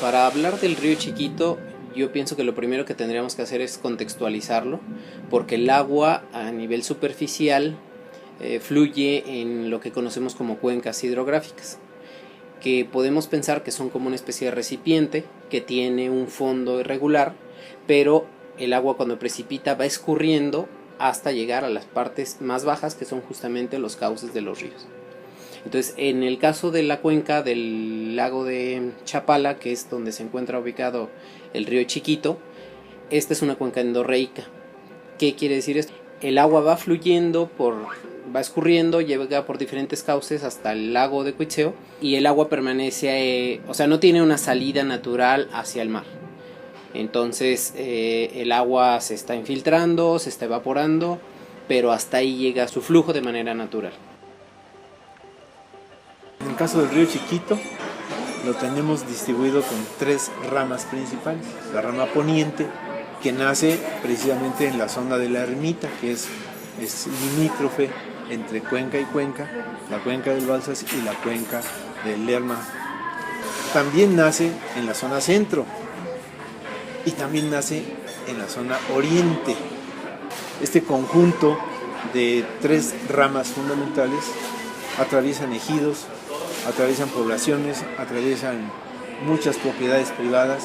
Para hablar del río Chiquito, yo pienso que lo primero que tendríamos que hacer es contextualizarlo, porque el agua a nivel superficial fluye en lo que conocemos como cuencas hidrográficas, que podemos pensar que son como una especie de recipiente que tiene un fondo irregular, pero el agua cuando precipita va escurriendo hasta llegar a las partes más bajas, que son justamente los cauces de los ríos. Entonces, en el caso de la cuenca del lago de Chapala, que es donde se encuentra ubicado el río Chiquito, esta es una cuenca endorreica. ¿Qué quiere decir esto? El agua va fluyendo, va escurriendo, llega por diferentes cauces hasta el lago de Cuitzeo, y el agua permanece, no tiene una salida natural hacia el mar. Entonces el agua se está infiltrando, se está evaporando, pero hasta ahí llega su flujo de manera natural. En el caso del río Chiquito, lo tenemos distribuido con 3 ramas principales. La rama poniente, que nace precisamente en la zona de la ermita, que es limítrofe entre cuenca y cuenca, la cuenca del Balsas y la cuenca del Lerma. También nace en la zona centro y también nace en la zona oriente. Este conjunto de 3 ramas fundamentales atraviesan ejidos, atraviesan poblaciones, atraviesan muchas propiedades privadas.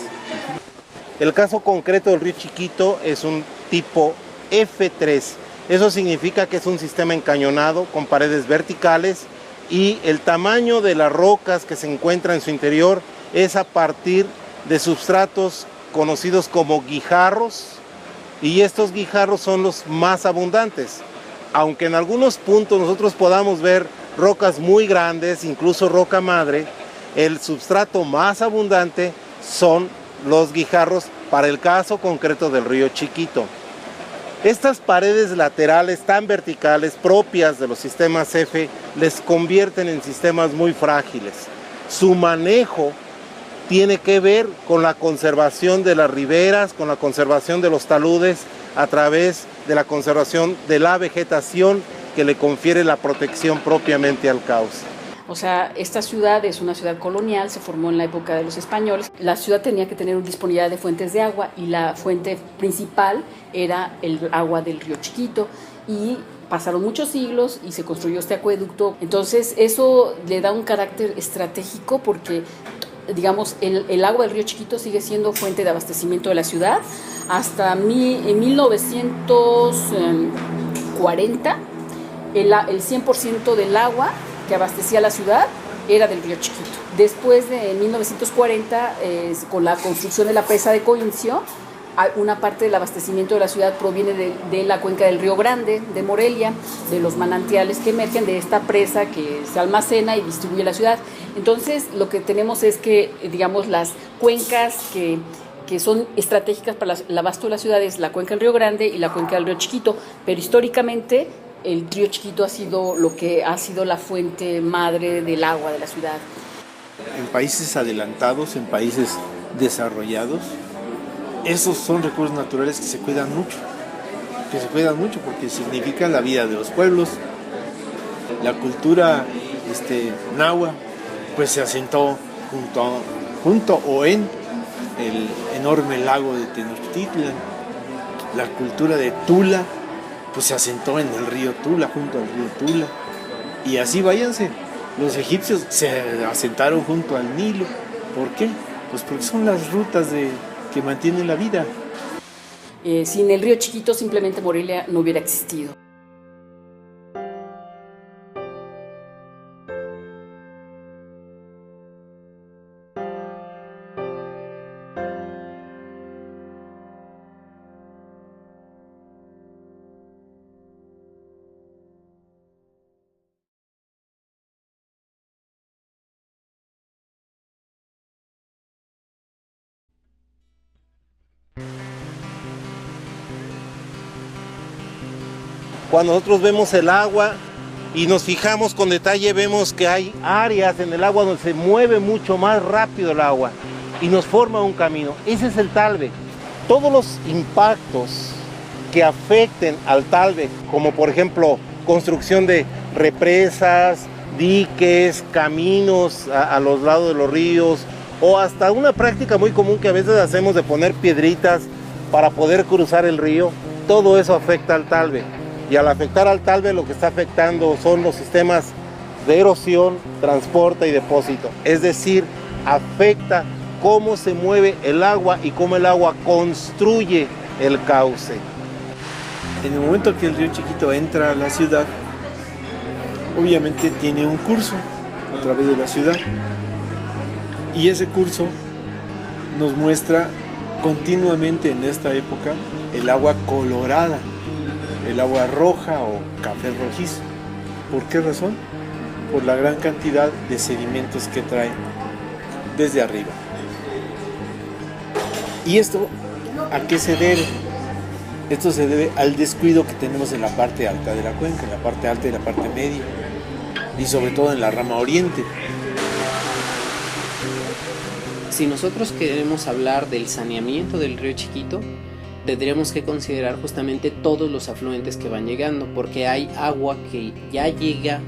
El caso concreto del río Chiquito es un tipo F3. Eso significa que es un sistema encañonado con paredes verticales y el tamaño de las rocas que se encuentran en su interior es a partir de substratos conocidos como guijarros, y estos guijarros son los más abundantes. Aunque en algunos puntos nosotros podamos ver rocas muy grandes, incluso roca madre, el substrato más abundante son los guijarros para el caso concreto del río Chiquito. Estas paredes laterales tan verticales propias de los sistemas F les convierten en sistemas muy frágiles. Su manejo tiene que ver con la conservación de las riberas, con la conservación de los taludes, a través de la conservación de la vegetación que le confiere la protección propiamente al cauce. O sea, esta ciudad es una ciudad colonial, se formó en la época de los españoles. La ciudad tenía que tener una disponibilidad de fuentes de agua y la fuente principal era el agua del río Chiquito, y pasaron muchos siglos y se construyó este acueducto. Entonces eso le da un carácter estratégico porque, digamos, el agua del río Chiquito sigue siendo fuente de abastecimiento de la ciudad. Hasta en 1940 el 100% del agua que abastecía la ciudad era del río Chiquito. Después de 1940, con la construcción de la presa de Coincio, una parte del abastecimiento de la ciudad proviene de la cuenca del Río Grande, de Morelia, de los manantiales que emergen de esta presa que se almacena y distribuye la ciudad. Entonces, lo que tenemos es que, digamos, las cuencas que son estratégicas para el abasto de la ciudad es la cuenca del Río Grande y la cuenca del Río Chiquito, pero históricamente el río Chiquito ha sido lo que ha sido la fuente madre del agua de la ciudad. En países adelantados, en países desarrollados, esos son recursos naturales que se cuidan mucho porque significan la vida de los pueblos. La cultura náhuatl pues se asentó junto o en el enorme lago de Tenochtitlan. La cultura de Tula pues se asentó en el río Tula, junto al río Tula. Y así váyanse. Los egipcios se asentaron junto al Nilo. ¿Por qué? Pues porque son las rutas que mantienen la vida. Sin el río Chiquito simplemente Morelia no hubiera existido. Cuando nosotros vemos el agua y nos fijamos con detalle, vemos que hay áreas en el agua donde se mueve mucho más rápido el agua y nos forma un camino. Ese es el talve. Todos los impactos que afecten al talve, como por ejemplo construcción de represas, diques, caminos a los lados de los ríos, o hasta una práctica muy común que a veces hacemos de poner piedritas para poder cruzar el río, todo eso afecta al talve. Y al afectar al talve, lo que está afectando son los sistemas de erosión, transporte y depósito. Es decir, afecta cómo se mueve el agua y cómo el agua construye el cauce. En el momento que el río Chiquito entra a la ciudad, obviamente tiene un curso a través de la ciudad. Y ese curso nos muestra continuamente en esta época el agua colorada, el agua roja o café rojizo. ¿Por qué razón? Por la gran cantidad de sedimentos que trae desde arriba. ¿Y esto a qué se debe? Esto se debe al descuido que tenemos en la parte alta de la cuenca, en la parte alta y la parte media, y sobre todo en la rama oriente. Si nosotros queremos hablar del saneamiento del río Chiquito, tendríamos que considerar justamente todos los afluentes que van llegando, porque hay agua que ya llega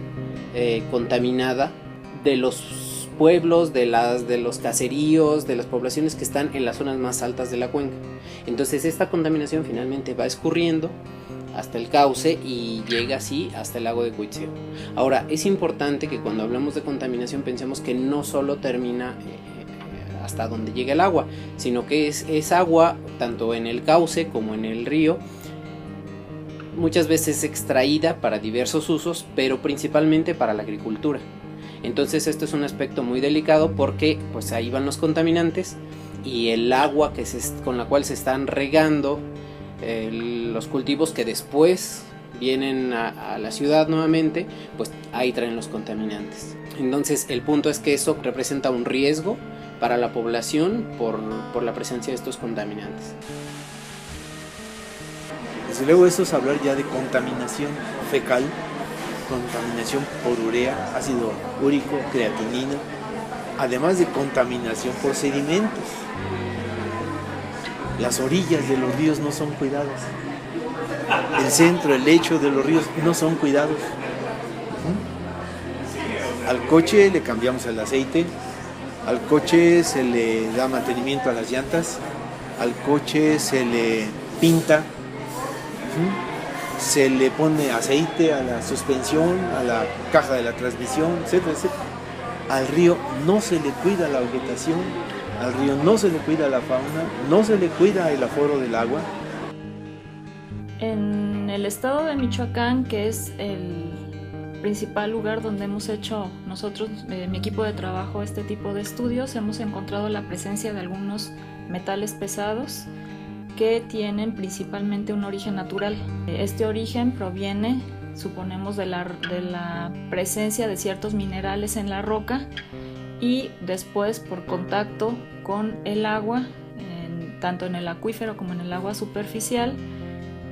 contaminada de los pueblos, de los caseríos, de las poblaciones que están en las zonas más altas de la cuenca. Entonces esta contaminación finalmente va escurriendo hasta el cauce y llega así hasta el lago de Cuitzeo. Ahora, es importante que cuando hablamos de contaminación pensemos que no solo termina hasta donde llega el agua, sino que es agua tanto en el cauce como en el río, muchas veces extraída para diversos usos, pero principalmente para la agricultura. Entonces esto es un aspecto muy delicado porque pues ahí van los contaminantes y el agua con la cual se están regando los cultivos que después vienen a la ciudad nuevamente, pues ahí traen los contaminantes. Entonces el punto es que eso representa un riesgo para la población por la presencia de estos contaminantes. Desde luego eso es hablar ya de contaminación fecal, contaminación por urea, ácido úrico, creatinina, además de contaminación por sedimentos. Las orillas de los ríos no son cuidadas. El centro, el lecho de los ríos no son cuidados. Al coche le cambiamos el aceite, al coche se le da mantenimiento a las llantas, al coche se le pinta, se le pone aceite a la suspensión, a la caja de la transmisión, etcétera, etcétera. Al río no se le cuida la vegetación, al río no se le cuida la fauna, no se le cuida el aforo del agua. En el estado de Michoacán, que es el principal lugar donde hemos hecho nosotros, mi equipo de trabajo, este tipo de estudios, hemos encontrado la presencia de algunos metales pesados que tienen principalmente un origen natural. Este origen proviene, suponemos, de la presencia de ciertos minerales en la roca y después por contacto con el agua, tanto en el acuífero como en el agua superficial,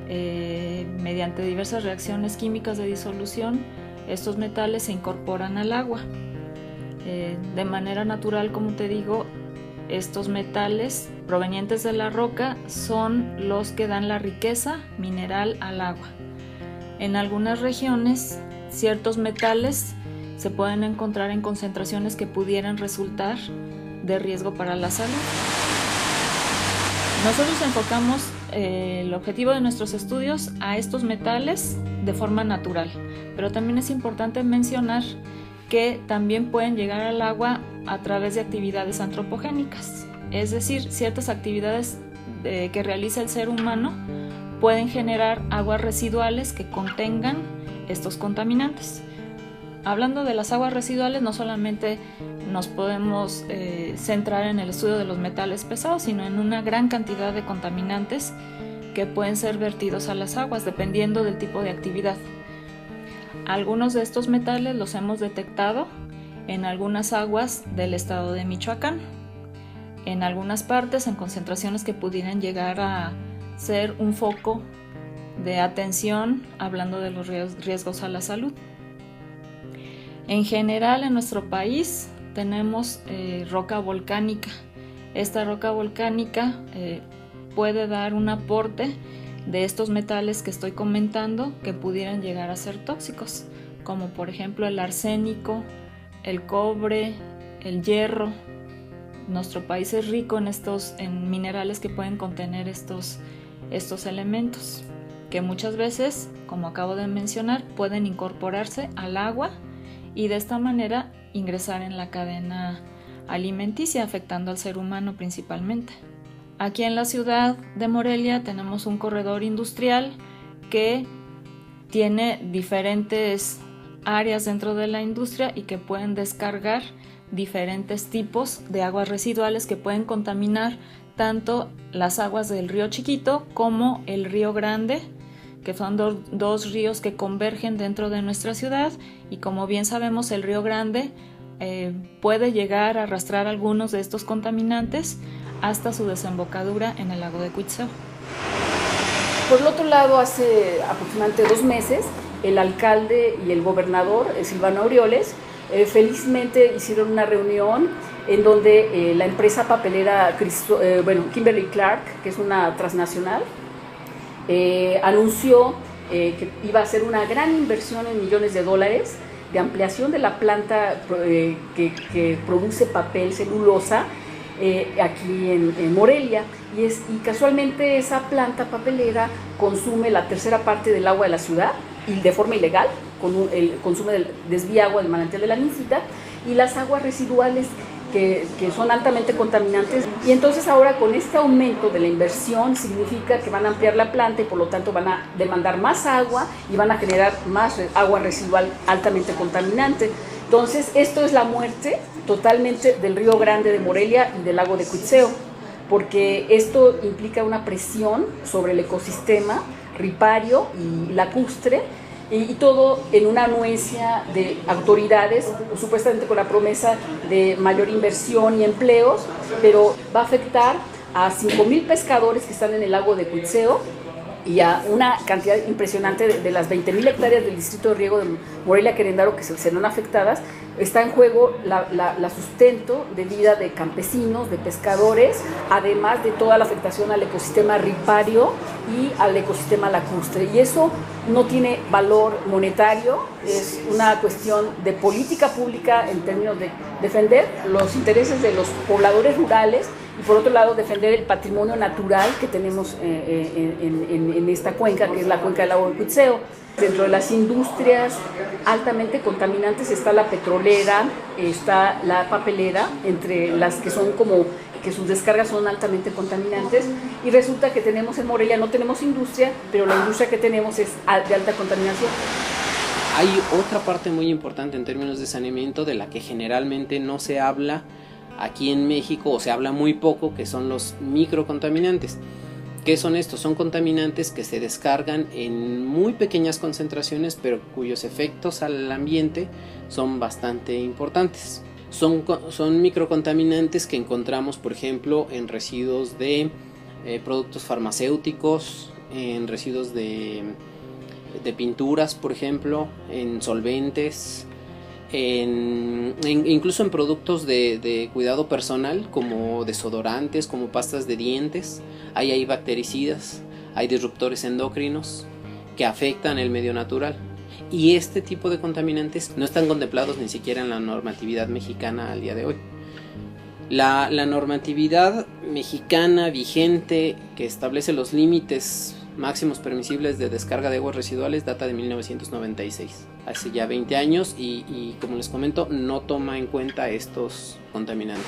mediante diversas reacciones químicas de disolución, estos metales se incorporan al agua. De manera natural, como te digo, estos metales provenientes de la roca son los que dan la riqueza mineral al agua. En algunas regiones, ciertos metales se pueden encontrar en concentraciones que pudieran resultar de riesgo para la salud. Nosotros enfocamos el objetivo de nuestros estudios a estos metales de forma natural, pero también es importante mencionar que también pueden llegar al agua a través de actividades antropogénicas, es decir, ciertas actividades que realiza el ser humano pueden generar aguas residuales que contengan estos contaminantes. Hablando de las aguas residuales, no solamente nos podemos centrar en el estudio de los metales pesados, sino en una gran cantidad de contaminantes que pueden ser vertidos a las aguas dependiendo del tipo de actividad. Algunos de estos metales los hemos detectado en algunas aguas del estado de Michoacán, en algunas partes en concentraciones que pudieran llegar a ser un foco de atención, hablando de los riesgos a la salud. En general, en nuestro país tenemos roca volcánica. Esta roca volcánica puede dar un aporte de estos metales que estoy comentando que pudieran llegar a ser tóxicos, como por ejemplo el arsénico, el cobre, el hierro, nuestro país es rico en minerales que pueden contener estos elementos, que muchas veces, como acabo de mencionar, pueden incorporarse al agua y de esta manera ingresar en la cadena alimenticia, afectando al ser humano principalmente. Aquí en la ciudad de Morelia tenemos un corredor industrial que tiene diferentes áreas dentro de la industria y que pueden descargar diferentes tipos de aguas residuales que pueden contaminar tanto las aguas del río Chiquito como el río Grande, que son dos ríos que convergen dentro de nuestra ciudad, y como bien sabemos el río Grande puede llegar a arrastrar algunos de estos contaminantes hasta su desembocadura en el lago de Cuitzeo. Por el otro lado, hace aproximadamente 2 meses, el alcalde y el gobernador, Silvano Aureoles, felizmente hicieron una reunión en donde la empresa papelera Kimberly-Clark, que es una transnacional, anunció que iba a hacer una gran inversión en millones de dólares de ampliación de la planta que produce papel celulosa aquí en Morelia, y casualmente esa planta papelera consume la tercera parte del agua de la ciudad, y de forma ilegal, desvía agua del manantial de la Nincita, y las aguas residuales que son altamente contaminantes. Y entonces ahora con este aumento de la inversión significa que van a ampliar la planta y por lo tanto van a demandar más agua y van a generar más agua residual altamente contaminante. Entonces esto es la muerte totalmente del río Grande de Morelia y del lago de Cuitzeo, porque esto implica una presión sobre el ecosistema ripario y lacustre, y todo en una anuencia de autoridades, supuestamente con la promesa de mayor inversión y empleos, pero va a afectar a 5,000 pescadores que están en el lago de Cuitzeo y a una cantidad impresionante de las 20,000 hectáreas del distrito de riego de Morelia-Queréndaro que serán afectadas. Está en juego la sustento de vida de campesinos, de pescadores, además de toda la afectación al ecosistema ripario y al ecosistema lacustre. Y eso no tiene valor monetario, es una cuestión de política pública en términos de defender los intereses de los pobladores rurales y por otro lado defender el patrimonio natural que tenemos en esta cuenca, que es la cuenca del lago de Cuitzeo. Dentro de las industrias altamente contaminantes está la petrolera, está la papelera, entre las que son que sus descargas son altamente contaminantes, y resulta que tenemos en Morelia, no tenemos industria, pero la industria que tenemos es de alta contaminación. Hay otra parte muy importante en términos de saneamiento de la que generalmente no se habla aquí en México, o se habla muy poco, que son los microcontaminantes. ¿Qué son estos? Son contaminantes que se descargan en muy pequeñas concentraciones, pero cuyos efectos al ambiente son bastante importantes. Son microcontaminantes que encontramos, por ejemplo, en residuos de productos farmacéuticos, en residuos de pinturas, por ejemplo, en solventes, incluso en productos de cuidado personal, como desodorantes, como pastas de dientes. Hay bactericidas, hay disruptores endocrinos que afectan el medio natural, y este tipo de contaminantes no están contemplados ni siquiera en la normatividad mexicana al día de hoy. La normatividad mexicana vigente, que establece los límites máximos permisibles de descarga de aguas residuales, data de 1996, hace ya 20 años, y como les comento, no toma en cuenta estos contaminantes.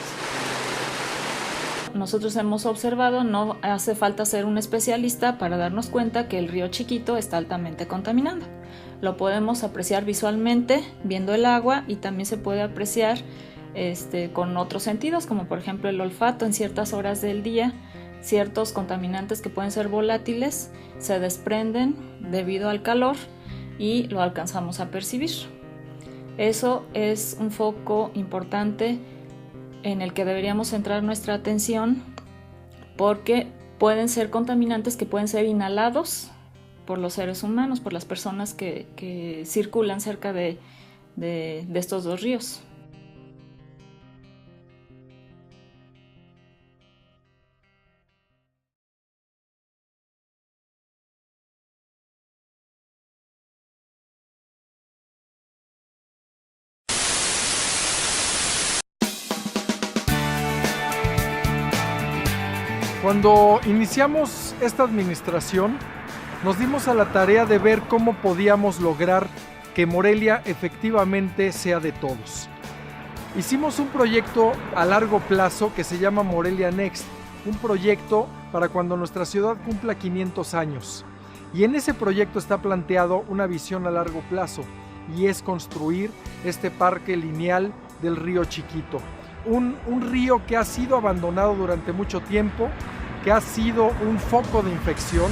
Nosotros hemos observado, no hace falta ser un especialista para darnos cuenta que el río Chiquito está altamente contaminado. Lo podemos apreciar visualmente viendo el agua, y también se puede apreciar con otros sentidos, como por ejemplo el olfato. En ciertas horas del día, ciertos contaminantes que pueden ser volátiles se desprenden debido al calor y lo alcanzamos a percibir. Eso es un foco importante en el que deberíamos centrar nuestra atención, porque pueden ser contaminantes que pueden ser inhalados por los seres humanos, por las personas que circulan cerca de estos dos ríos. Cuando iniciamos esta administración, nos dimos a la tarea de ver cómo podíamos lograr que Morelia efectivamente sea de todos. Hicimos un proyecto a largo plazo que se llama Morelia Next, un proyecto para cuando nuestra ciudad cumpla 500 años. Y en ese proyecto está planteado una visión a largo plazo, y es construir este parque lineal del río Chiquito. Un río que ha sido abandonado durante mucho tiempo, que ha sido un foco de infección.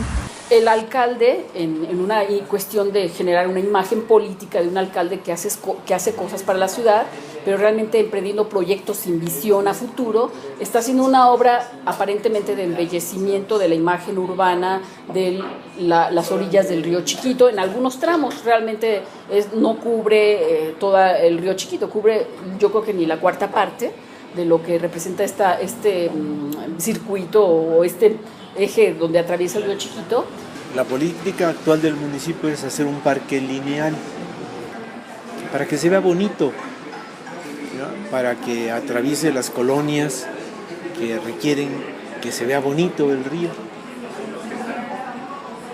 El alcalde, en una cuestión de generar una imagen política de un alcalde que hace cosas para la ciudad, pero realmente emprendiendo proyectos sin visión a futuro, está haciendo una obra aparentemente de embellecimiento de la imagen urbana de las orillas del río Chiquito, en algunos tramos. Realmente no cubre todo el río Chiquito, cubre yo creo que ni la cuarta parte de lo que representa este circuito o este eje donde atraviesa el río Chiquito. La política actual del municipio es hacer un parque lineal para que se vea bonito, ¿no? Para que atraviese las colonias que requieren que se vea bonito el río.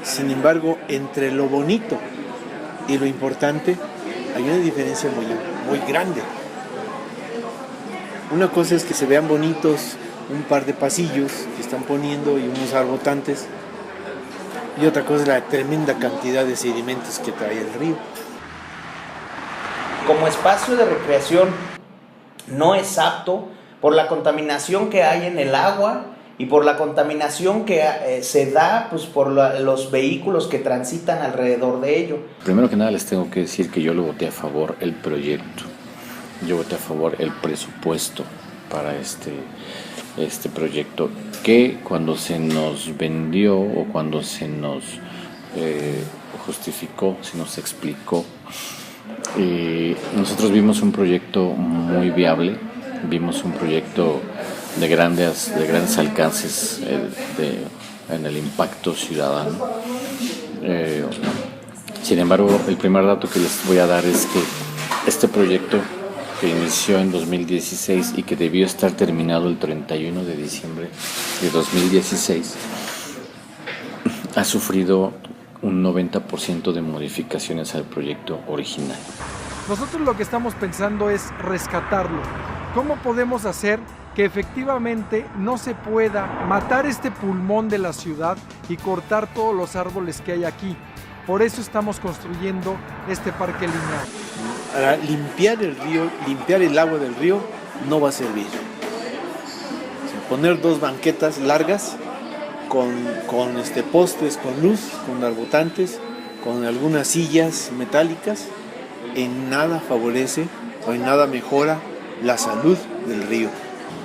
Sin embargo, entre lo bonito y lo importante hay una diferencia muy grande. Una cosa es que se vean bonitos un par de pasillos que están poniendo y unos arbotantes, y otra cosa es la tremenda cantidad de sedimentos que trae el río. Como espacio de recreación no es apto por la contaminación que hay en el agua y por la contaminación que se da pues, por los vehículos que transitan alrededor de ello. Primero que nada les tengo que decir que yo le voté a favor el proyecto, yo voté a favor el presupuesto para este proyecto, que cuando se nos vendió o cuando se nos justificó, se nos explicó, nosotros vimos un proyecto muy viable, vimos un proyecto de grandes alcances en el impacto ciudadano. Sin embargo, el primer dato que les voy a dar es que este proyecto, que inició en 2016 y que debió estar terminado el 31 de diciembre de 2016, ha sufrido un 90% de modificaciones al proyecto original. Nosotros lo que estamos pensando es rescatarlo. ¿Cómo podemos hacer que efectivamente no se pueda matar este pulmón de la ciudad y cortar todos los árboles que hay aquí? Por eso estamos construyendo este parque lineal. Para limpiar el río, limpiar el agua del río, no va a servir. Poner dos banquetas largas con postes, con luz, con arbotantes, con algunas sillas metálicas, en nada favorece o en nada mejora la salud del río.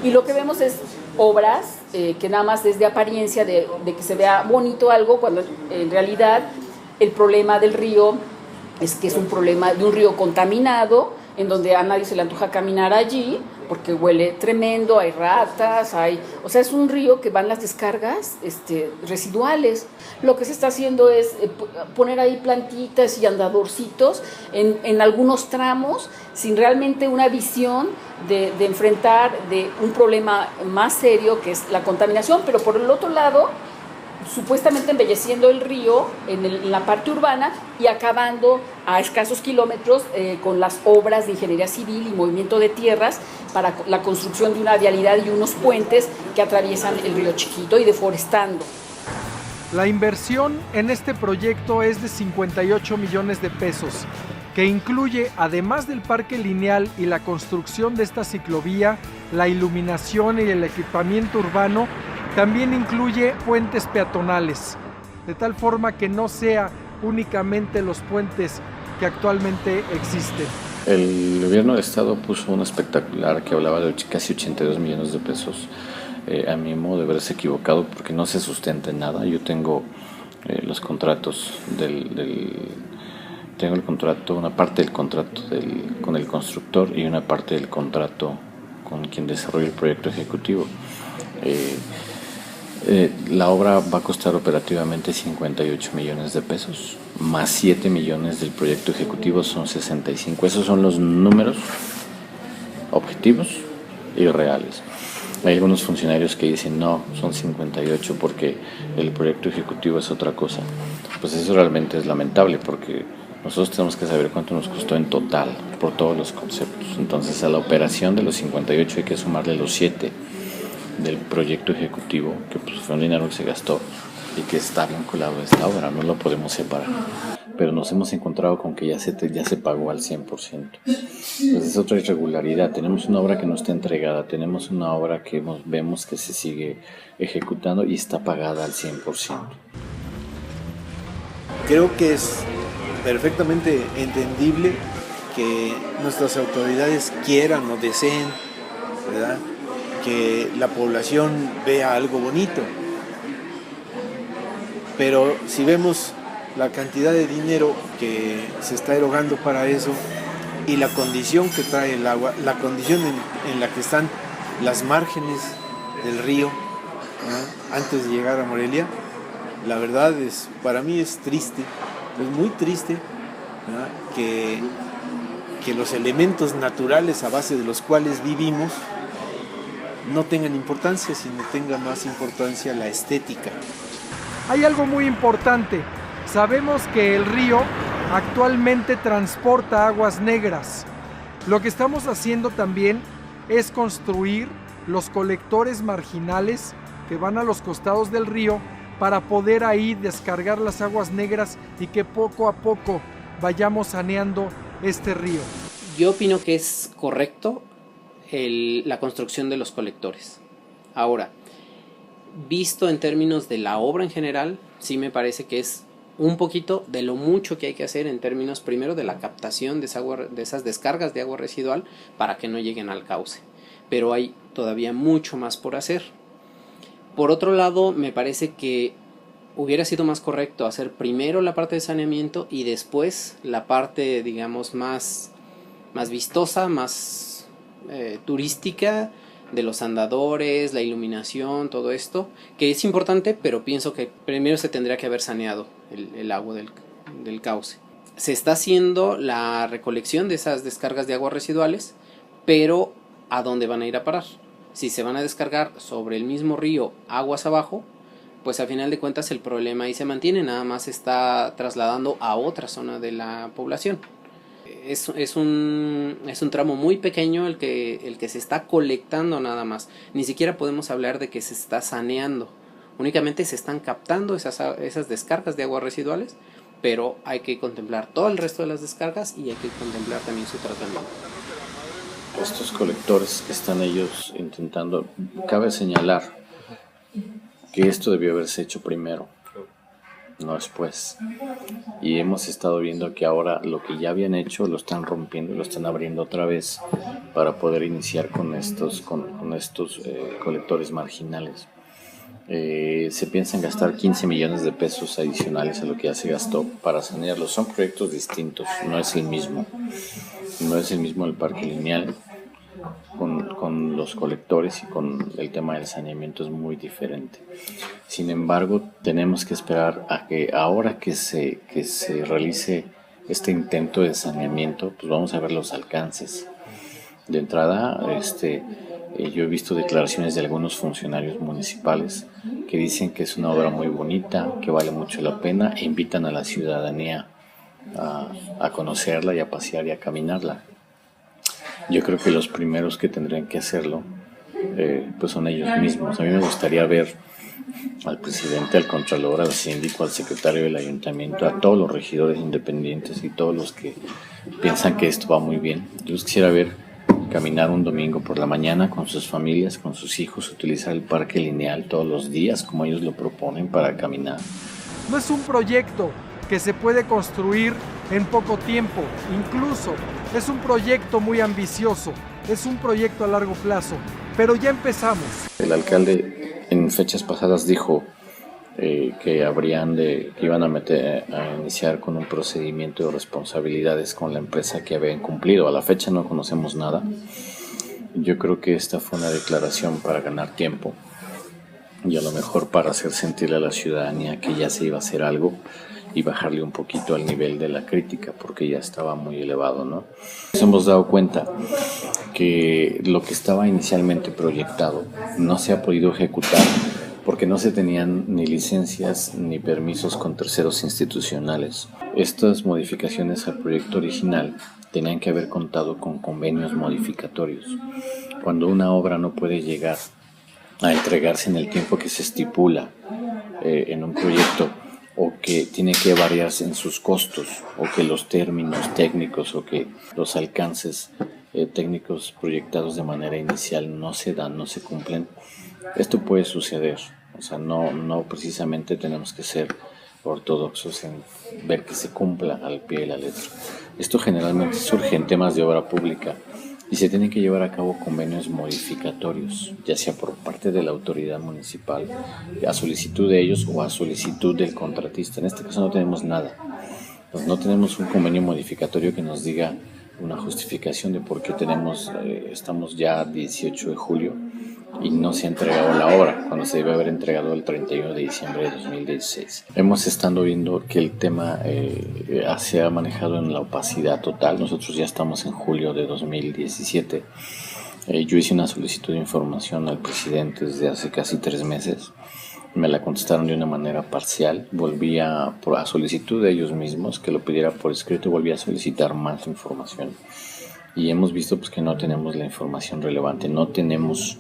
Y lo que vemos es obras que nada más es de apariencia, de que se vea bonito algo, cuando en realidad el problema del río es que es un problema de un río contaminado, en donde a nadie se le antoja caminar allí, porque huele tremendo, hay ratas, o sea, es un río que van las descargas residuales. Lo que se está haciendo es poner ahí plantitas y andadorcitos en algunos tramos, sin realmente una visión de enfrentar de un problema más serio, que es la contaminación, pero por el otro lado, supuestamente embelleciendo el río en la parte urbana y acabando a escasos kilómetros con las obras de ingeniería civil y movimiento de tierras para la construcción de una vialidad y unos puentes que atraviesan el río Chiquito y deforestando. La inversión en este proyecto es de 58 millones de pesos, que incluye, además del parque lineal y la construcción de esta ciclovía, la iluminación y el equipamiento urbano. También incluye puentes peatonales, de tal forma que no sea únicamente los puentes que actualmente existen. El gobierno de estado puso un espectacular que hablaba de casi 82 millones de pesos. A mi modo de verse equivocado, porque no se sustenta en nada. Yo tengo los contratos tengo el contrato, una parte del contrato con el constructor y una parte del contrato con quien desarrolla el proyecto ejecutivo. La obra va a costar operativamente 58 millones de pesos, más 7 millones del proyecto ejecutivo, son 65. Esos son los números objetivos y reales. Hay algunos funcionarios que dicen no, son 58 porque el proyecto ejecutivo es otra cosa. Pues eso realmente es lamentable porque nosotros tenemos que saber cuánto nos costó en total por todos los conceptos. Entonces a la operación de los 58 hay que sumarle los 7 del proyecto ejecutivo, que pues fue un dinero que se gastó y que está vinculado a esta obra, no lo podemos separar. Pero nos hemos encontrado con que ya se pagó al 100%. Entonces es otra irregularidad. Tenemos una obra que no está entregada, tenemos una obra que vemos que se sigue ejecutando y está pagada al 100%. Creo que es perfectamente entendible que nuestras autoridades quieran o deseen, ¿verdad?, que la población vea algo bonito. Pero si vemos la cantidad de dinero que se está erogando para eso y la condición que trae el agua, la condición en la que están las márgenes del río, ¿no?, antes de llegar a Morelia, la verdad para mí es triste, es muy triste, ¿no?, que los elementos naturales a base de los cuales vivimos no tengan importancia, sino tenga más importancia la estética. Hay algo muy importante. Sabemos que el río actualmente transporta aguas negras. Lo que estamos haciendo también es construir los colectores marginales que van a los costados del río para poder ahí descargar las aguas negras y que poco a poco vayamos saneando este río. Yo opino que es correcto la construcción de los colectores. Ahora, visto en términos de la obra en general, sí me parece que es un poquito de lo mucho que hay que hacer en términos primero de la captación de esas descargas de agua residual para que no lleguen al cauce. Pero hay todavía mucho más por hacer. Por otro lado, me parece que hubiera sido más correcto hacer primero la parte de saneamiento y después la parte, digamos, más vistosa, más turística, de los andadores, la iluminación, todo esto, que es importante, pero pienso que primero se tendría que haber saneado el agua del cauce. Se está haciendo la recolección de esas descargas de aguas residuales, pero ¿a dónde van a ir a parar? Si se van a descargar sobre el mismo río aguas abajo, pues a final de cuentas el problema ahí se mantiene, nada más se está trasladando a otra zona de la población. Es un tramo muy pequeño el que se está colectando nada más. Ni siquiera podemos hablar de que se está saneando. Únicamente se están captando esas descargas de aguas residuales, pero hay que contemplar todo el resto de las descargas y hay que contemplar también su tratamiento. Estos colectores que están ellos intentando, cabe señalar que esto debió haberse hecho primero, no después. Y hemos estado viendo que ahora lo que ya habían hecho lo están rompiendo, lo están abriendo otra vez para poder iniciar con estos colectores marginales. Se piensan gastar 15 millones de pesos adicionales a lo que ya se gastó para sanearlos. Son proyectos distintos, no es el mismo el parque lineal con los colectores y con el tema del saneamiento es muy diferente. Sin embargo, tenemos que esperar a que ahora que se realice este intento de saneamiento, pues vamos a ver los alcances. De entrada, yo he visto declaraciones de algunos funcionarios municipales que dicen que es una obra muy bonita, que vale mucho la pena e invitan a la ciudadanía a conocerla y a pasear y a caminarla. Yo creo que los primeros que tendrían que hacerlo pues son ellos mismos. A mí me gustaría ver al presidente, al contralor, al síndico, al secretario del ayuntamiento, a todos los regidores independientes y todos los que piensan que esto va muy bien. Yo los quisiera ver caminar un domingo por la mañana con sus familias, con sus hijos, utilizar el parque lineal todos los días como ellos lo proponen para caminar. No es un proyecto que se puede construir en poco tiempo, incluso es un proyecto muy ambicioso, es un proyecto a largo plazo, pero ya empezamos. El alcalde en fechas pasadas dijo que iban a iniciar con un procedimiento de responsabilidades con la empresa que había incumplido. A la fecha no conocemos nada. Yo creo que esta fue una declaración para ganar tiempo y a lo mejor para hacer sentir a la ciudadanía que ya se iba a hacer algo y bajarle un poquito al nivel de la crítica porque ya estaba muy elevado, ¿no? Nos hemos dado cuenta que lo que estaba inicialmente proyectado no se ha podido ejecutar porque no se tenían ni licencias ni permisos con terceros institucionales. Estas modificaciones al proyecto original tenían que haber contado con convenios modificatorios. Cuando una obra no puede llegar a entregarse en el tiempo que se estipula en un proyecto, o que tiene que variarse en sus costos, o que los términos técnicos o que los alcances técnicos proyectados de manera inicial no se dan, no se cumplen, esto puede suceder. O sea, no precisamente tenemos que ser ortodoxos en ver que se cumpla al pie de la letra. Esto generalmente surge en temas de obra pública y se tienen que llevar a cabo convenios modificatorios, ya sea por parte de la autoridad municipal, a solicitud de ellos o a solicitud del contratista. En este caso no tenemos nada. No tenemos un convenio modificatorio que nos diga una justificación de por qué estamos ya 18 de julio y no se ha entregado la obra, cuando se debe haber entregado el 31 de diciembre de 2016. Hemos estado viendo que el tema se ha manejado en la opacidad total. Nosotros ya estamos en julio de 2017. Yo hice una solicitud de información al presidente desde hace casi 3 meses. Me la contestaron de una manera parcial. Volví a solicitud de ellos mismos que lo pidiera por escrito y volví a solicitar más información. Y hemos visto pues, que no tenemos la información relevante. No tenemos,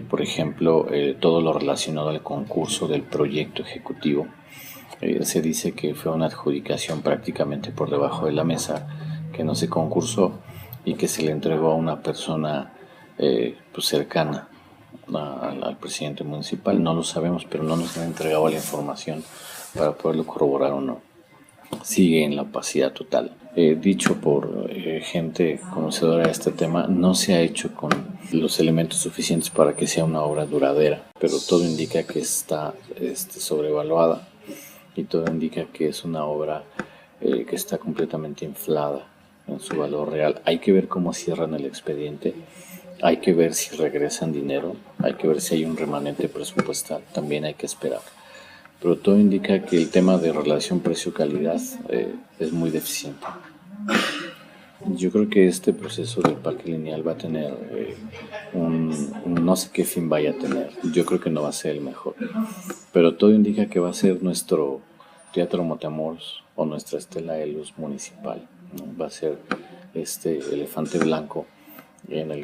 por ejemplo, todo lo relacionado al concurso del proyecto ejecutivo. Se dice que fue una adjudicación prácticamente por debajo de la mesa, que no se concursó y que se le entregó a una persona pues cercana al presidente municipal. No lo sabemos, pero no nos han entregado la información para poderlo corroborar o no. Sigue en la opacidad total. Dicho por gente conocedora de este tema, no se ha hecho con los elementos suficientes para que sea una obra duradera, pero todo indica que está sobrevaluada y todo indica que es una obra que está completamente inflada en su valor real. Hay que ver cómo cierran el expediente, hay que ver si regresan dinero, hay que ver si hay un remanente presupuestal, también hay que esperar. Pero todo indica que el tema de relación precio-calidad es muy deficiente. Yo creo que este proceso del parque lineal va a tener no sé qué fin vaya a tener. Yo creo que no va a ser el mejor. Pero todo indica que va a ser nuestro Teatro Matamoros o nuestra estela de luz municipal, ¿no? Va a ser este elefante blanco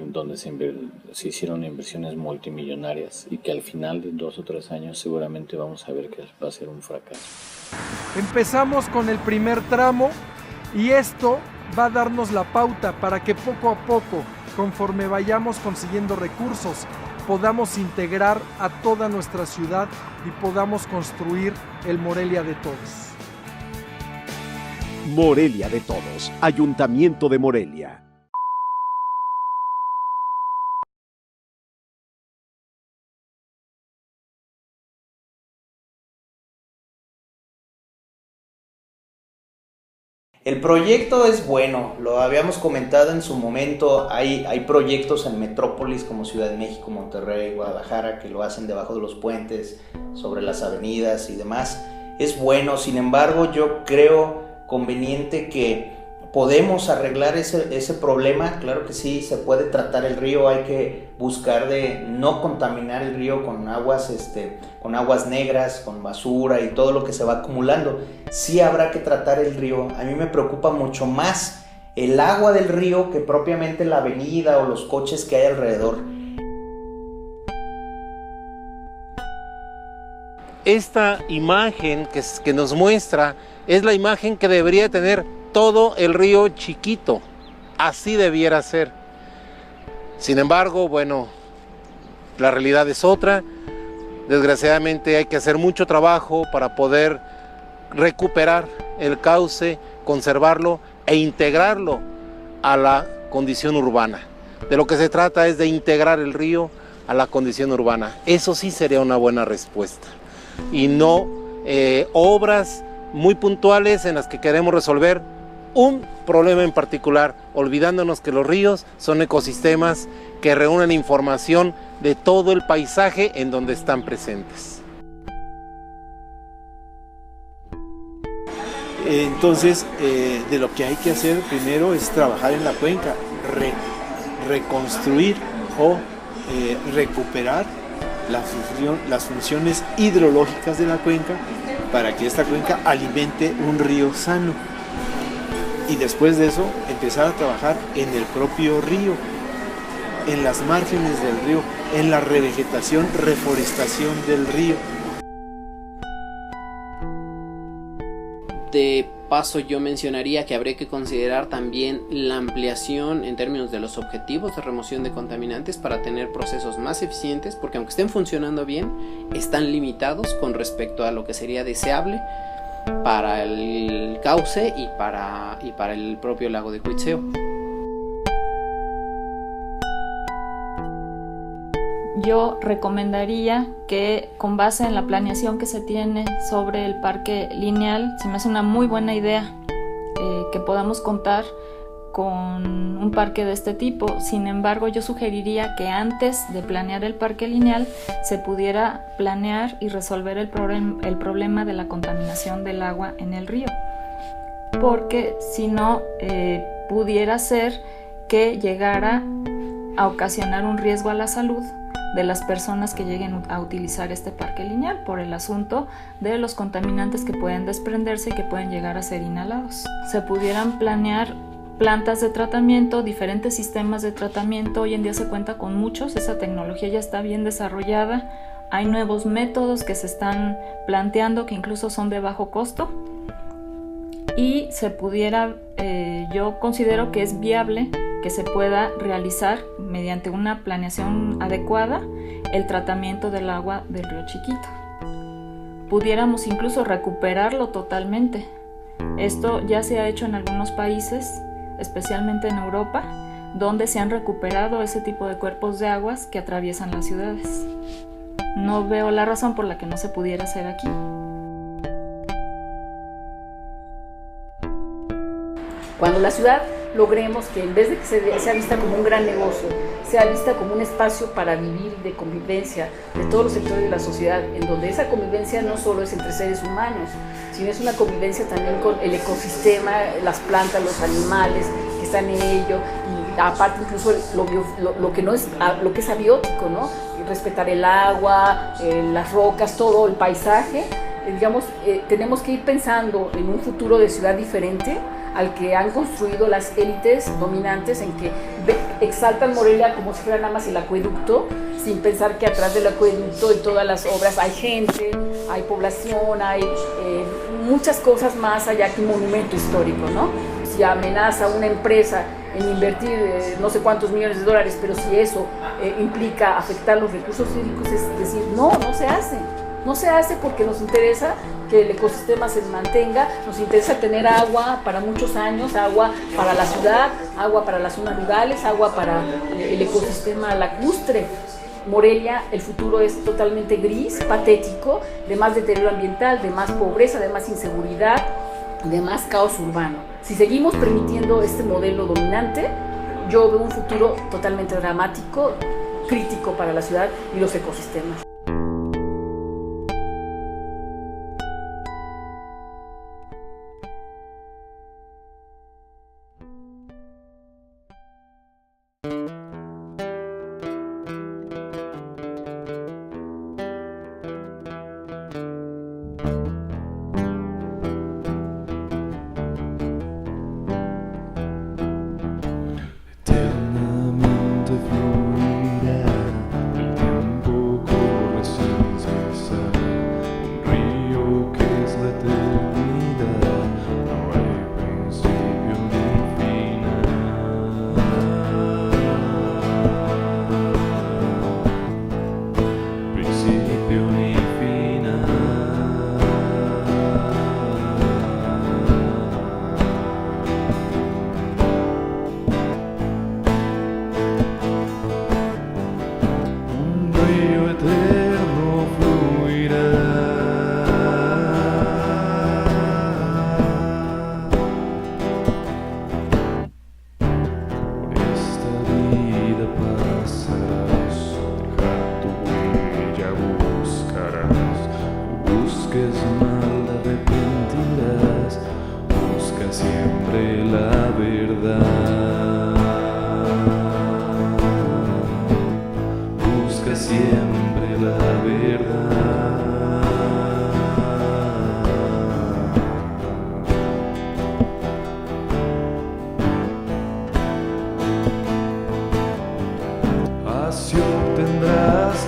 donde se hicieron inversiones multimillonarias y que al final de 2 o 3 años seguramente vamos a ver que va a ser un fracaso. Empezamos con el primer tramo y esto va a darnos la pauta para que poco a poco, conforme vayamos consiguiendo recursos, podamos integrar a toda nuestra ciudad y podamos construir el Morelia de todos. Morelia de todos, Ayuntamiento de Morelia. El proyecto es bueno, lo habíamos comentado en su momento, hay proyectos en metrópolis como Ciudad de México, Monterrey, Guadalajara, que lo hacen debajo de los puentes, sobre las avenidas y demás. Es bueno, sin embargo, yo creo conveniente que podemos arreglar ese problema. Claro que sí, se puede tratar el río, hay que buscar de no contaminar el río con aguas negras, con basura y todo lo que se va acumulando. Sí habrá que tratar el río. A mí me preocupa mucho más el agua del río que propiamente la avenida o los coches que hay alrededor. Esta imagen que nos muestra es la imagen que debería tener todo el río Chiquito. Así debiera ser. Sin embargo, bueno, la realidad es otra. Desgraciadamente hay que hacer mucho trabajo para poder recuperar el cauce, conservarlo e integrarlo a la condición urbana. De lo que se trata es de integrar el río a la condición urbana. Eso sí sería una buena respuesta. Y no obras muy puntuales en las que queremos resolver un problema en particular, olvidándonos que los ríos son ecosistemas que reúnen información de todo el paisaje en donde están presentes. Entonces, de lo que hay que hacer primero es trabajar en la cuenca, reconstruir o recuperar las funciones hidrológicas de la cuenca para que esta cuenca alimente un río sano. Y después de eso, empezar a trabajar en el propio río, en las márgenes del río, en la revegetación, reforestación del río. De paso, yo mencionaría que habría que considerar también la ampliación en términos de los objetivos de remoción de contaminantes para tener procesos más eficientes, porque aunque estén funcionando bien, están limitados con respecto a lo que sería deseable para el cauce y para el propio lago de Cuitzeo. Yo recomendaría que, con base en la planeación que se tiene sobre el parque lineal, se me hace una muy buena idea que podamos contar con un parque de este tipo. Sin embargo, yo sugeriría que antes de planear el parque lineal se pudiera planear y resolver el problema de la contaminación del agua en el río, porque si no, pudiera ser que llegara a ocasionar un riesgo a la salud de las personas que lleguen a utilizar este parque lineal por el asunto de los contaminantes que pueden desprenderse y que pueden llegar a ser inhalados. Se pudieran planear plantas de tratamiento, diferentes sistemas de tratamiento. Hoy en día se cuenta con muchos, esa tecnología ya está bien desarrollada, hay nuevos métodos que se están planteando que incluso son de bajo costo, y se pudiera, yo considero que es viable que se pueda realizar mediante una planeación adecuada el tratamiento del agua del río Chiquito. Pudiéramos incluso recuperarlo totalmente. Esto ya se ha hecho en algunos países, especialmente en Europa, donde se han recuperado ese tipo de cuerpos de aguas que atraviesan las ciudades. No veo la razón por la que no se pudiera hacer aquí. Cuando la ciudad logremos que, en vez de que sea vista como un gran negocio, sea vista como un espacio para vivir de convivencia de todos los sectores de la sociedad, en donde esa convivencia no solo es entre seres humanos, sino es una convivencia también con el ecosistema, las plantas, los animales que están en ello, y aparte incluso lo que es abiótico, ¿no? Respetar el agua, las rocas, todo el paisaje. Tenemos que ir pensando en un futuro de ciudad diferente al que han construido las élites dominantes, en que exaltan Morelia como si fuera nada más el acueducto, sin pensar que atrás del acueducto y todas las obras hay gente, hay población, hay muchas cosas más allá que un monumento histórico, ¿no? Si amenaza una empresa en invertir no sé cuántos millones de dólares, pero si eso implica afectar los recursos hídricos, es decir, no se hace. No se hace porque nos interesa que el ecosistema se mantenga, nos interesa tener agua para muchos años, agua para la ciudad, agua para las zonas rurales, agua para el ecosistema lacustre. Morelia, el futuro es totalmente gris, patético, de más deterioro ambiental, de más pobreza, de más inseguridad, de más caos urbano. Si seguimos permitiendo este modelo dominante, yo veo un futuro totalmente dramático, crítico para la ciudad y los ecosistemas.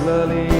la línea.